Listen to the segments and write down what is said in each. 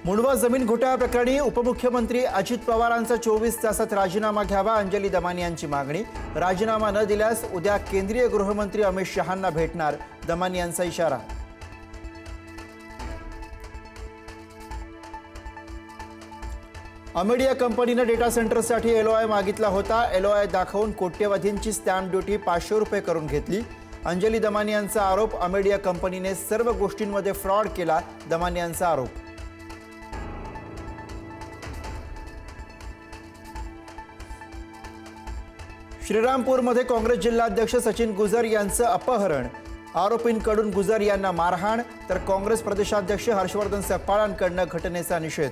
मुंडवा जमीन घोटाळ्याप्रकरणी उपमुख्यमंत्री अजित पवारांचा 24 तासात राजीनामा घ्यावा अंजली दमानी यांची मागणी। राजीनामा न दिल्यास उद्या केंद्रीय गृहमंत्री अमित शहांना भेटणार, दमानी यांचा इशारा। अमेडिया कंपनीने डेटा सेंटरसाठी एलओआय मागितला होता। एलओआय दाखवून कोट्यवधींची स्टॅम्प ड्युटी 500 रुपये करून घेतली। अंजली दमानी यांचा आरोप, अमेडिया कंपनीने सर्व गोष्टींमध्ये फ्रॉड केला, दमानी यांचा आरोप। श्रीरामपूरमध्ये काँग्रेस जिल्हाध्यक्ष सचिन गुजर यांचं अपहरण, आरोपींकडून गुजर यांना मारहाण, तर काँग्रेस प्रदेशाध्यक्ष हर्षवर्धन सकपाळांकडून घटनेचा निषेध।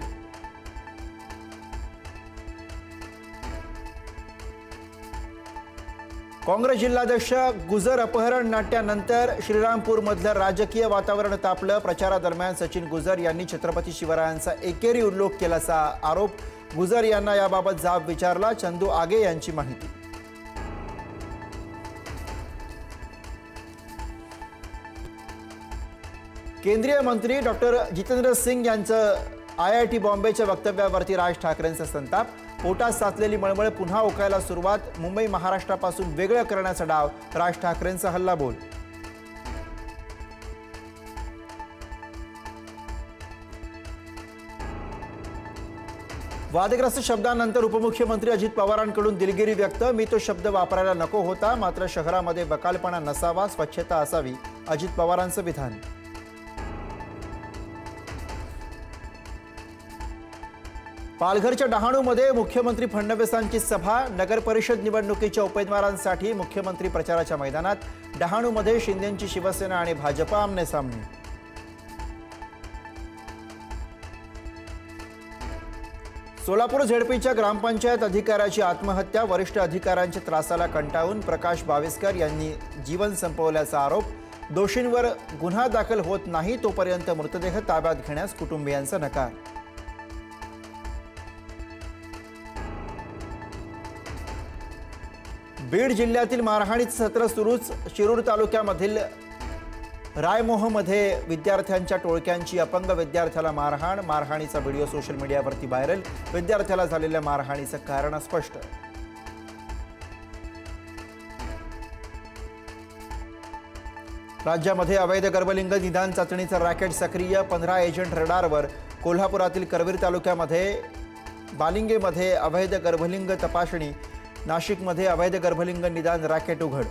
काँग्रेस जिल्हाध्यक्ष गुजर अपहरण नाट्यानंतर श्रीरामपूरमधलं राजकीय वातावरण तापलं। प्रचारादरम्यान सचिन गुजर यांनी छत्रपती शिवरायांचा एकेरी उल्लेख केल्याचा आरोप। गुजर यांना याबाबत जाब विचारला, चंदू आगे यांची माहिती। केंद्रीय मंत्री डॉक्टर जितेंद्र सिंग यांचं IIT बॉम्बेच्या वक्तव्यावरती राज ठाकरेंचा संताप। पोटात साचलेली मळमळ पुन्हा ओकायला सुरुवात, मुंबई महाराष्ट्रापासून वेगळं करण्याचा डाव, राज ठाकरेंचा हल्लाबोल। वादग्रस्त शब्दांनंतर उपमुख्यमंत्री अजित पवारांकडून दिलगिरी व्यक्त। मी तो शब्द वापरायला नको होता, मात्र शहरामध्ये बकालपणा नसावा, स्वच्छता असावी, अजित पवारांचं विधान। पालघरच्या डहाणूमध्ये मुख्यमंत्री फडणवीसांची सभा। नगर परिषद निवडणुकीच्या उमेदवारांसाठी मुख्यमंत्री प्रचाराच्या मैदानात। डहाणूमध्ये शिंदेंची शिवसेना आणि भाजप आमने सामने। सोलापूर झेडपीच्या ग्रामपंचायत अधिकाऱ्याची आत्महत्या। वरिष्ठ अधिकाऱ्यांच्या त्रासाला कंटाळून प्रकाश बाविस्कर यांनी जीवन संपवल्याचा आरोप। दोषींवर गुन्हा दाखल होत नाही तोपर्यंत मृतदेह ताब्यात घेण्यास कुटुंबियांचा नकार। बीड जिल्ह्यातील मारहाणीचं सत्र सुरूच। शिरूर तालुक्यामधील रायमोहमध्ये विद्यार्थ्यांच्या टोळक्यांची अपंग विद्यार्थ्याला मारहाण। मारहाणीचा व्हिडिओ सोशल मीडियावरती व्हायरल। विद्यार्थ्याला झालेल्या मारहाणीचं कारण स्पष्ट। राज्यामध्ये अवैध गर्भलिंग निदान चाचणीचं रॅकेट सक्रिय। 15 एजंट रडारवर। कोल्हापुरातील करवीर तालुक्यामध्ये बालिंगेमध्ये अवैध गर्भलिंग तपासणी। नाशिकमध्ये अवैध गर्भलिंग निदान रॅकेट उघड।